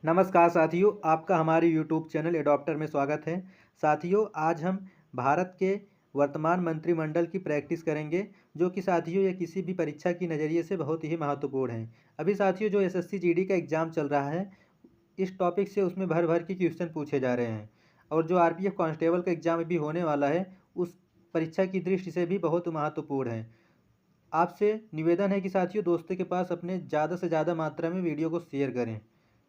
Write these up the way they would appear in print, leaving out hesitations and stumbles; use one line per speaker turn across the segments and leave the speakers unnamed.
नमस्कार साथियों, आपका हमारे यूट्यूब चैनल एडॉप्टर में स्वागत है। साथियों, आज हम भारत के वर्तमान मंत्रिमंडल की प्रैक्टिस करेंगे, जो कि साथियों ये किसी भी परीक्षा की नज़रिए से बहुत ही महत्वपूर्ण है। अभी साथियों जो एसएससी जीडी का एग्ज़ाम चल रहा है, इस टॉपिक से उसमें भर भर के क्वेश्चन पूछे जा रहे हैं। और जो आरपीएफ कांस्टेबल का एग्ज़ाम अभी होने वाला है, उस परीक्षा की दृष्टि से भी बहुत महत्वपूर्ण है। आपसे निवेदन है कि साथियों दोस्तों के पास अपने ज़्यादा से ज़्यादा मात्रा में वीडियो को शेयर करें।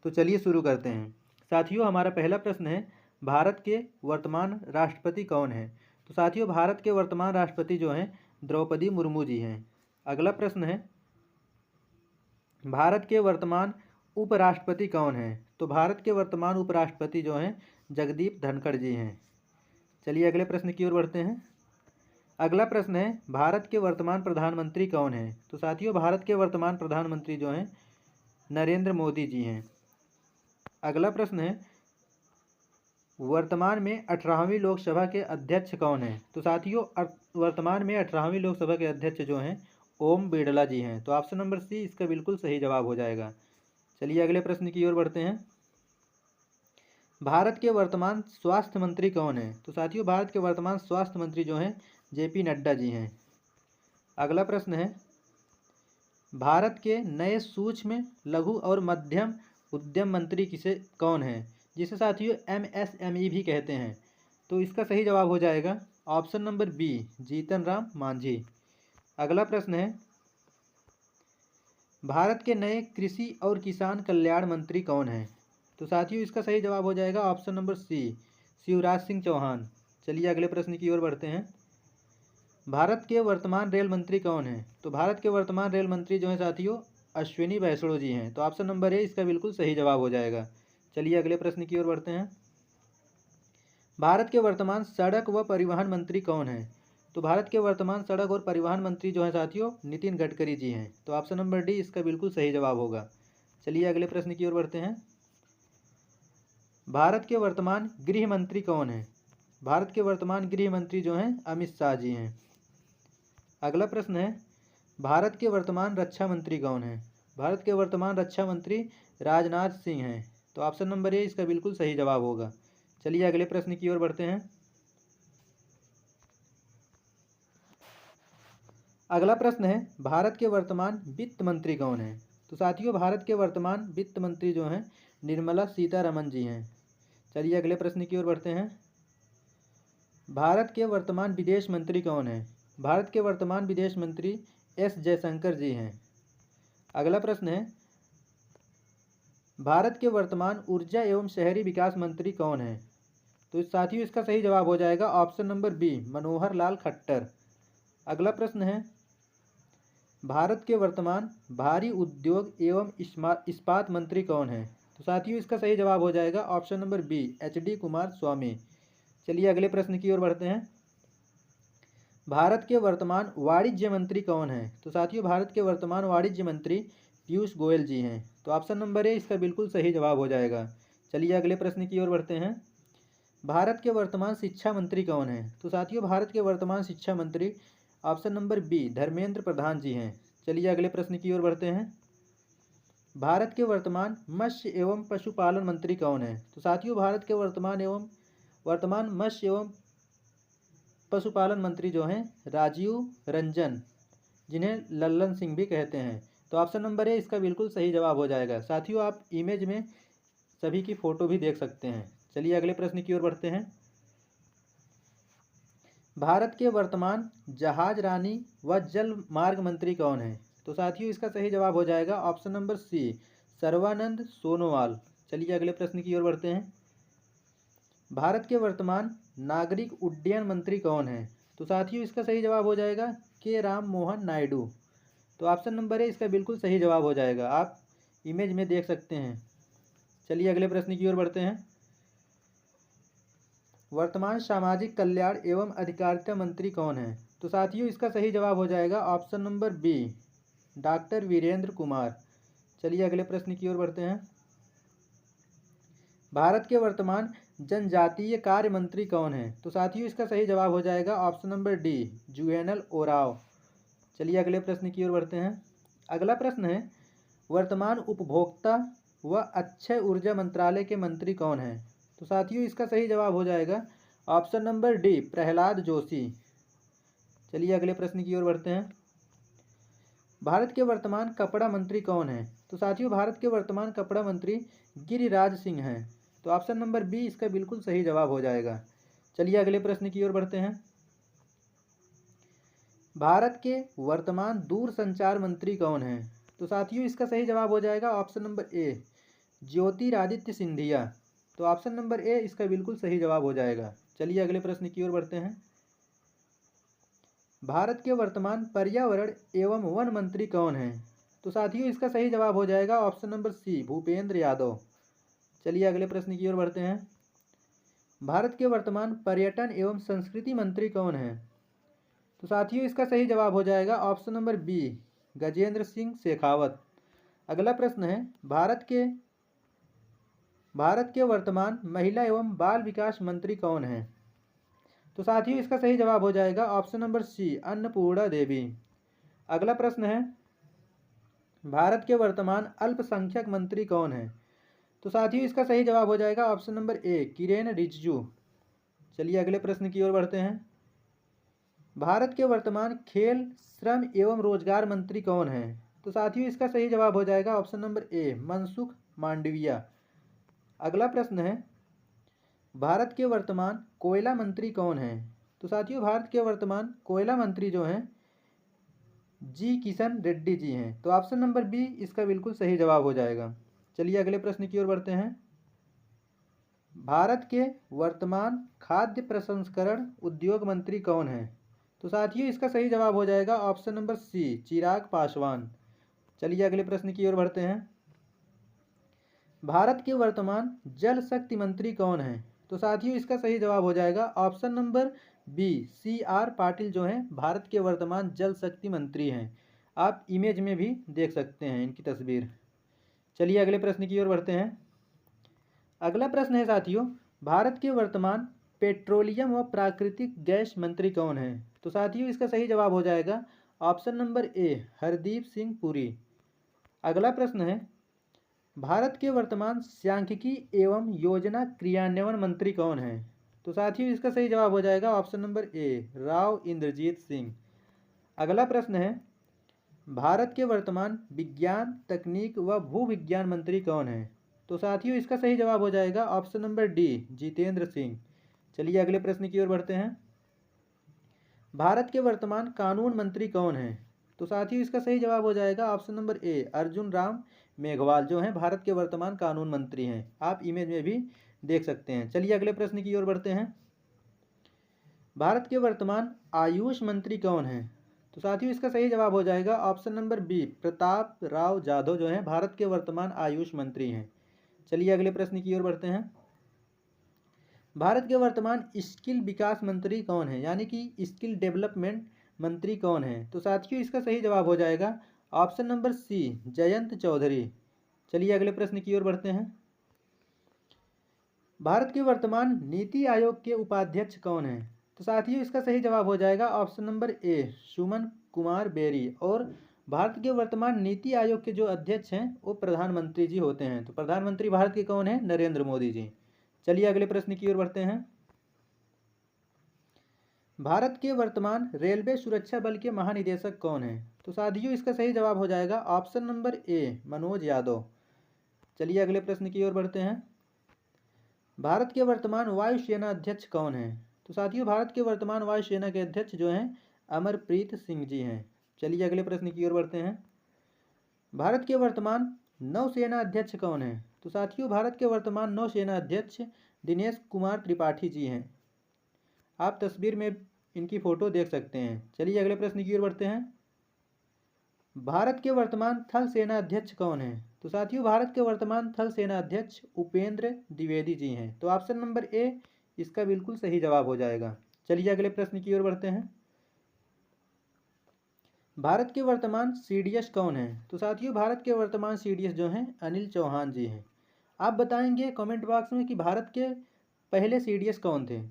तो चलिए शुरू करते हैं। साथियों, हमारा पहला प्रश्न है, भारत के वर्तमान राष्ट्रपति कौन हैं? तो साथियों भारत के वर्तमान राष्ट्रपति जो हैं द्रौपदी मुर्मू जी हैं। अगला प्रश्न है, भारत के वर्तमान उपराष्ट्रपति कौन हैं? तो भारत के वर्तमान उपराष्ट्रपति जो हैं जगदीप धनखड़ जी हैं। चलिए अगले प्रश्न की ओर बढ़ते हैं। अगला प्रश्न है, भारत के वर्तमान प्रधानमंत्री कौन हैं? तो साथियों भारत के वर्तमान प्रधानमंत्री जो हैं नरेंद्र मोदी जी हैं। अगला प्रश्न है, वर्तमान में 18वीं लोकसभा के अध्यक्ष कौन हैं? तो साथियों वर्तमान में 18वीं लोकसभा के अध्यक्ष जो हैं ओम बिरला जी हैं। तो ऑप्शन नंबर सी इसका बिल्कुल सही जवाब हो जाएगा। चलिए अगले प्रश्न की ओर बढ़ते हैं। भारत के वर्तमान स्वास्थ्य मंत्री कौन हैं? तो साथियों भारत के वर्तमान स्वास्थ्य मंत्री जो हैं जेपी नड्डा जी हैं। अगला प्रश्न है, भारत के नए सूक्ष्म लघु और मध्यम उद्यम मंत्री कौन हैं, जिसे साथियों एमएसएमई भी कहते हैं? तो इसका सही जवाब हो जाएगा option number B, Jitan Ram Manjhi. अगला प्रश्न है, भारत के नए कृषि और किसान कल्याण मंत्री कौन हैं? तो साथियों इसका सही जवाब हो जाएगा option number C, Shivraj Singh Chouhan. चलिए अगले प्रश्न की ओर बढ़ते हैं। भारत के वर्तमान रेल मंत्री कौन हैं? तो भारत के वर्तमान रेल मंत्री जो हैं साथियों अश्विनी वैष्णो जी हैं। तो ऑप्शन नंबर ए इसका बिल्कुल सही जवाब हो जाएगा। चलिए अगले प्रश्न की ओर बढ़ते हैं। भारत के वर्तमान सड़क व परिवहन मंत्री कौन हैं? तो भारत के वर्तमान सड़क और परिवहन मंत्री जो हैं साथियों नितिन गडकरी जी हैं। तो ऑप्शन नंबर डी इसका बिल्कुल सही जवाब होगा। चलिए अगले प्रश्न की ओर बढ़ते हैं। भारत के वर्तमान गृह मंत्री कौन हैं? भारत के वर्तमान गृह मंत्री जो हैं अमित शाह जी हैं। अगला प्रश्न है, भारत के वर्तमान रक्षा मंत्री कौन हैं? भारत के वर्तमान रक्षा मंत्री राजनाथ सिंह हैं। तो ऑप्शन नंबर ए इसका बिल्कुल सही जवाब होगा। चलिए अगले प्रश्न की ओर बढ़ते हैं। अगला प्रश्न है, भारत के वर्तमान वित्त मंत्री कौन हैं? तो साथियों भारत के वर्तमान वित्त मंत्री जो हैं निर्मला सीतारमण जी हैं। चलिए अगले प्रश्न की ओर बढ़ते हैं। भारत के वर्तमान विदेश मंत्री कौन हैं? भारत के वर्तमान विदेश मंत्री एस जयशंकर जी हैं। अगला प्रश्न है, भारत के वर्तमान ऊर्जा एवं शहरी विकास मंत्री कौन हैं? तो साथियों इसका सही जवाब हो जाएगा option number B, Manohar Lal Khattar. अगला प्रश्न है, भारत के वर्तमान भारी उद्योग एवं इस्पात मंत्री कौन हैं? तो साथियों इसका सही जवाब हो जाएगा option number B, HD Kumaraswamy. चलिए अगले प्रश्न की ओर बढ़ते हैं। भारत के वर्तमान वाणिज्य मंत्री कौन हैं? तो साथियों भारत के वर्तमान वाणिज्य मंत्री पीयूष गोयल जी हैं। तो ऑप्शन नंबर ए इसका बिल्कुल सही जवाब हो जाएगा। चलिए अगले प्रश्न की ओर बढ़ते हैं। भारत के वर्तमान शिक्षा मंत्री कौन हैं? तो साथियों भारत के वर्तमान शिक्षा मंत्री option number B, Dharmendra Pradhan जी हैं। चलिए अगले प्रश्न की ओर बढ़ते हैं। भारत के वर्तमान मत्स्य एवं पशुपालन मंत्री कौन हैं? तो साथियों भारत के वर्तमान मत्स्य एवं पशुपालन मंत्री जो हैं राजीव रंजन, जिन्हें लल्लन सिंह भी कहते हैं। तो ऑप्शन नंबर ए इसका बिल्कुल सही जवाब हो जाएगा। साथियों आप इमेज में सभी की फ़ोटो भी देख सकते हैं। चलिए अगले प्रश्न की ओर बढ़ते हैं। भारत के वर्तमान जहाज रानी व जल मार्ग मंत्री कौन हैं? तो साथियों इसका सही जवाब हो जाएगा option number C, Sarbananda Sonowal. चलिए अगले प्रश्न की ओर बढ़ते हैं। भारत के वर्तमान नागरिक उड्डयन मंत्री कौन हैं? तो साथियों इसका सही जवाब हो जाएगा के राम मोहन नायडू। तो ऑप्शन नंबर ए इसका बिल्कुल सही जवाब हो जाएगा, आप इमेज में देख सकते हैं। चलिए अगले प्रश्न की ओर बढ़ते हैं। वर्तमान सामाजिक कल्याण एवं अधिकारिता मंत्री कौन हैं? तो साथियों इसका सही जवाब हो जाएगा option number B, doctor Virendra Kumar. चलिए अगले प्रश्न की ओर बढ़ते हैं। भारत के वर्तमान जनजातीय कार्य मंत्री कौन हैं? तो साथियों इसका सही जवाब हो जाएगा option number D, juvenile Oraon. चलिए अगले प्रश्न की ओर बढ़ते हैं। अगला प्रश्न है, वर्तमान उपभोक्ता व अक्षय ऊर्जा मंत्रालय के मंत्री कौन हैं? तो साथियों इसका सही जवाब हो जाएगा option number D, Prahlad Joshi. चलिए अगले प्रश्न की ओर बढ़ते हैं। भारत के वर्तमान कपड़ा मंत्री कौन है? तो साथियों भारत के वर्तमान कपड़ा मंत्री गिरिराज सिंह हैं। तो ऑप्शन नंबर बी इसका बिल्कुल सही जवाब हो जाएगा। चलिए अगले प्रश्न की ओर बढ़ते हैं। भारत के वर्तमान दूरसंचार मंत्री कौन हैं? तो साथियों इसका सही जवाब हो जाएगा ऑप्शन नंबर ए, ज्योतिरादित्य सिंधिया। तो ऑप्शन नंबर ए इसका बिल्कुल सही जवाब हो जाएगा। चलिए अगले प्रश्न की ओर बढ़ते हैं। भारत के वर्तमान पर्यावरण एवं वन मंत्री कौन हैं? तो साथियों इसका सही जवाब हो जाएगा option number C, Bhupender Yadav. चलिए अगले प्रश्न की ओर बढ़ते हैं। भारत के वर्तमान पर्यटन एवं संस्कृति मंत्री कौन हैं? तो साथियों इसका सही जवाब हो जाएगा option number B, Gajendra Singh Shekhawat. अगला प्रश्न है, भारत के वर्तमान महिला एवं बाल विकास मंत्री कौन हैं? तो साथियों इसका सही जवाब हो जाएगा ऑप्शन नंबर सी, अन्नपूर्णा देवी। अगला प्रश्न है, भारत के वर्तमान अल्पसंख्यक मंत्री कौन हैं? तो साथियों इसका सही जवाब हो जाएगा ऑप्शन नंबर ए, किरेन रिजिजू। चलिए अगले प्रश्न की ओर बढ़ते हैं। भारत के वर्तमान खेल, श्रम एवं रोजगार मंत्री कौन हैं? तो साथियों इसका सही जवाब हो जाएगा ऑप्शन नंबर ए, मनसुख मांडविया। अगला प्रश्न है, भारत के वर्तमान कोयला मंत्री कौन हैं? तो साथियों भारत के वर्तमान कोयला मंत्री जो हैं जी किशन रेड्डी जी हैं। तो ऑप्शन नंबर बी इसका बिल्कुल सही जवाब हो जाएगा। चलिए अगले प्रश्न की ओर बढ़ते हैं। भारत के वर्तमान खाद्य प्रसंस्करण उद्योग मंत्री कौन हैं? तो साथियों इसका सही जवाब हो जाएगा ऑप्शन नंबर सी, चिराग पासवान। चलिए अगले प्रश्न की ओर बढ़ते हैं। भारत के वर्तमान जल शक्ति मंत्री कौन हैं? तो साथियों इसका सही जवाब हो जाएगा option number B, C R Patil जो हैं भारत के वर्तमान जल शक्ति मंत्री हैं। आप इमेज में भी देख सकते हैं इनकी तस्वीर। चलिए अगले प्रश्न की ओर बढ़ते हैं। अगला प्रश्न है साथियों, भारत के वर्तमान पेट्रोलियम व प्राकृतिक गैस मंत्री कौन हैं? तो साथियों इसका सही जवाब हो जाएगा ऑप्शन नंबर ए, हरदीप सिंह पुरी। अगला प्रश्न है, भारत के वर्तमान सांख्यिकी एवं योजना क्रियान्वयन मंत्री कौन हैं? तो साथियों इसका सही जवाब हो जाएगा option number A, Rao Inderjit Singh. अगला प्रश्न है, भारत के वर्तमान विज्ञान, तकनीक व भूविज्ञान मंत्री कौन हैं? तो साथियों इसका सही जवाब हो जाएगा option number D, Jitendra Singh. चलिए अगले प्रश्न की ओर बढ़ते हैं। भारत के वर्तमान कानून मंत्री कौन हैं? तो साथियों इसका सही जवाब हो जाएगा ऑप्शन नंबर ए, अर्जुन राम मेघवाल जो हैं भारत के वर्तमान कानून मंत्री हैं। आप इमेज में भी देख सकते हैं। चलिए अगले प्रश्न की ओर बढ़ते हैं। भारत के वर्तमान आयुष मंत्री कौन हैं? तो साथियों इसका सही जवाब हो जाएगा option number B, Prataprao Jadhav जो हैं भारत के वर्तमान आयुष मंत्री हैं। चलिए अगले प्रश्न की ओर बढ़ते हैं। भारत के वर्तमान स्किल विकास मंत्री कौन है, यानी कि स्किल डेवलपमेंट मंत्री कौन है? तो साथियों इसका सही जवाब हो जाएगा option number C, Jayant Chaudhary. चलिए अगले प्रश्न की ओर बढ़ते हैं। भारत के वर्तमान नीति आयोग के उपाध्यक्ष कौन हैं? तो साथियों इसका सही जवाब हो जाएगा option number A, Suman Kumar Bery. और भारत के वर्तमान नीति आयोग के जो अध्यक्ष हैं वो प्रधानमंत्री जी होते हैं। तो प्रधानमंत्री भारत के कौन है? नरेंद्र मोदी जी। चलिए अगले प्रश्न की ओर बढ़ते हैं। भारत के वर्तमान रेलवे सुरक्षा बल के महानिदेशक कौन हैं? तो साथियों इसका सही जवाब हो जाएगा ऑप्शन नंबर ए, मनोज यादव। चलिए अगले प्रश्न की ओर बढ़ते हैं। भारत के वर्तमान वायुसेना अध्यक्ष कौन हैं? तो साथियों भारत के वर्तमान वायुसेना के अध्यक्ष जो हैं अमरप्रीत सिंह जी हैं। चलिए अगले प्रश्न की ओर बढ़ते हैं। भारत के वर्तमान नौसेना अध्यक्ष कौन हैं? तो साथियों भारत के वर्तमान नौसेना अध्यक्ष दिनेश कुमार त्रिपाठी जी हैं। आप तस्वीर में इनकी फोटो देख सकते हैं। चलिए अगले प्रश्न की ओर बढ़ते हैं। भारत के वर्तमान थल सेना अध्यक्ष कौन हैं? तो साथियों भारत के वर्तमान थल सेना अध्यक्ष उपेंद्र द्विवेदी जी हैं। तो ऑप्शन नंबर ए इसका बिल्कुल सही जवाब हो जाएगा। चलिए अगले प्रश्न की ओर बढ़ते हैं। भारत के वर्तमान सीडीएस कौन है? तो साथियों भारत के वर्तमान सीडीएस जो हैं अनिल चौहान जी हैं। आप बताएंगे कमेंट बॉक्स में कि भारत के पहले सीडीएस कौन थे।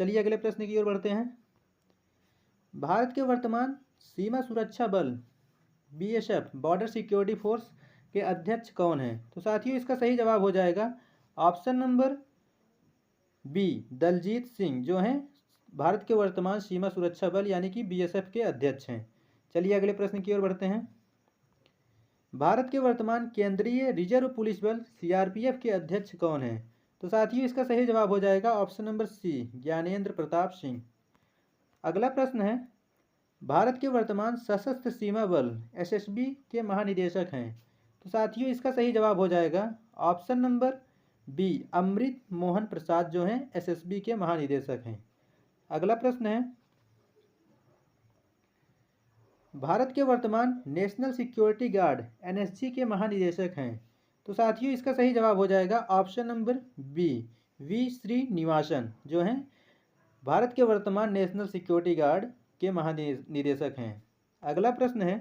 चलिए अगले प्रश्न की ओर बढ़ते हैं। भारत के वर्तमान सीमा सुरक्षा बल बीएसएफ, बॉर्डर सिक्योरिटी फोर्स के अध्यक्ष कौन हैं? तो साथियों इसका सही जवाब हो जाएगा option number B, Daljit Singh, जो हैं भारत के वर्तमान सीमा सुरक्षा बल यानी कि बीएसएफ के अध्यक्ष हैं। चलिए अगले प्रश्न की ओर बढ़ते हैं। भारत के वर्तमान केंद्रीय रिजर्व पुलिस बल सीआरपीएफ के अध्यक्ष कौन हैं? तो साथियों इसका सही जवाब हो जाएगा option number C, Gyanendra Pratap Singh. अगला प्रश्न है, भारत के वर्तमान सशस्त्र सीमा बल एसएसबी के महानिदेशक हैं। तो साथियों इसका सही जवाब हो जाएगा ऑप्शन नंबर बी, अमृत मोहन प्रसाद, जो हैं एसएसबी के महानिदेशक हैं। अगला प्रश्न है, भारत के वर्तमान नेशनल सिक्योरिटी गार्ड एनएसजी के महानिदेशक हैं। तो साथियों इसका सही जवाब हो जाएगा option number B, V Srinivasan, जो हैं भारत के वर्तमान नेशनल सिक्योरिटी गार्ड के महानिदेशक हैं। अगला प्रश्न है,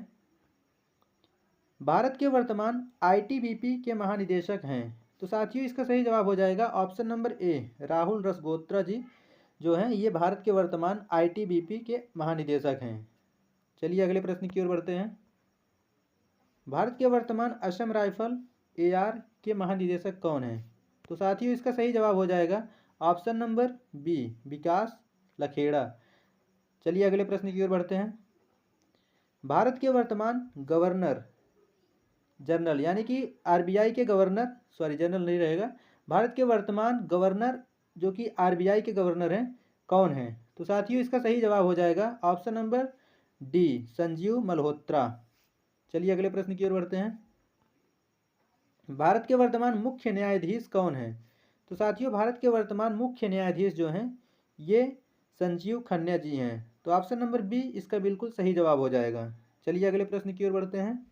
भारत के वर्तमान आईटीबीपी के महानिदेशक हैं। तो साथियों इसका सही जवाब हो जाएगा option number A, Rahul Rasgotra ji, जो हैं ये भारत के वर्तमान आईटीबीपी के महानिदेशक हैं। चलिए अगले प्रश्न की ओर बढ़ते हैं। भारत के वर्तमान असम राइफल एआर के महानिदेशक कौन हैं? तो साथियों इसका सही जवाब हो जाएगा ऑप्शन नंबर बी, विकास लखेड़ा। चलिए अगले प्रश्न की ओर बढ़ते हैं। भारत के वर्तमान गवर्नर जनरल यानी कि आरबीआई के गवर्नर, सॉरी जनरल नहीं रहेगा, भारत के वर्तमान गवर्नर जो कि आरबीआई के गवर्नर हैं कौन हैं? तो साथियों इसका सही जवाब हो जाएगा option number D, Sanjeev Malhotra. चलिए अगले प्रश्न की ओर बढ़ते हैं। भारत के वर्तमान मुख्य न्यायाधीश कौन है? तो साथियों भारत के वर्तमान मुख्य न्यायाधीश जो हैं ये संजीव खन्ना जी हैं। तो ऑप्शन नंबर बी इसका बिल्कुल सही जवाब हो जाएगा। चलिए अगले प्रश्न की ओर बढ़ते हैं।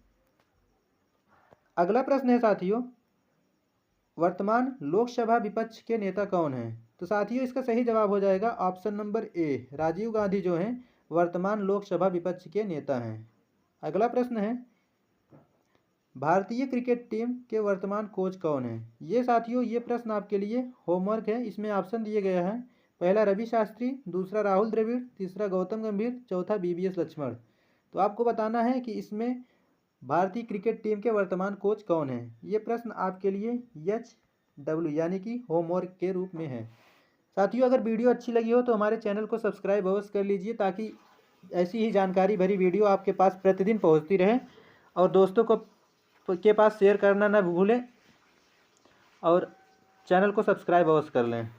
अगला प्रश्न है साथियों, वर्तमान लोकसभा विपक्ष के नेता कौन हैं? तो साथियों इसका सही जवाब हो जाएगा option number A, Rajiv Gandhi, जो हैं वर्तमान लोकसभा विपक्ष के नेता हैं। अगला प्रश्न है, भारतीय क्रिकेट टीम के वर्तमान कोच कौन है? ये साथियों ये प्रश्न आपके लिए होमवर्क है। इसमें ऑप्शन दिए गए हैं, पहला रवि शास्त्री, दूसरा राहुल द्रविड़, तीसरा गौतम गंभीर, चौथा बीवीएस लक्ष्मण। तो आपको बताना है कि इसमें भारतीय क्रिकेट टीम के वर्तमान कोच कौन है। ये प्रश्न आपके लिए HW यानी कि होमवर्क के रूप में है। साथियों अगर वीडियो अच्छी लगी हो तो हमारे चैनल को सब्सक्राइब अवश्य कर लीजिए ताकि ऐसी ही जानकारी भरी वीडियो आपके पास प्रतिदिन पहुंचती रहे, और दोस्तों को के पास शेयर करना ना भूलें और चैनल को सब्सक्राइब अवश्य कर लें।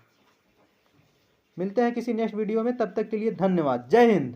मिलते हैं किसी नेक्स्ट वीडियो में, तब तक के लिए धन्यवाद। जय हिंद।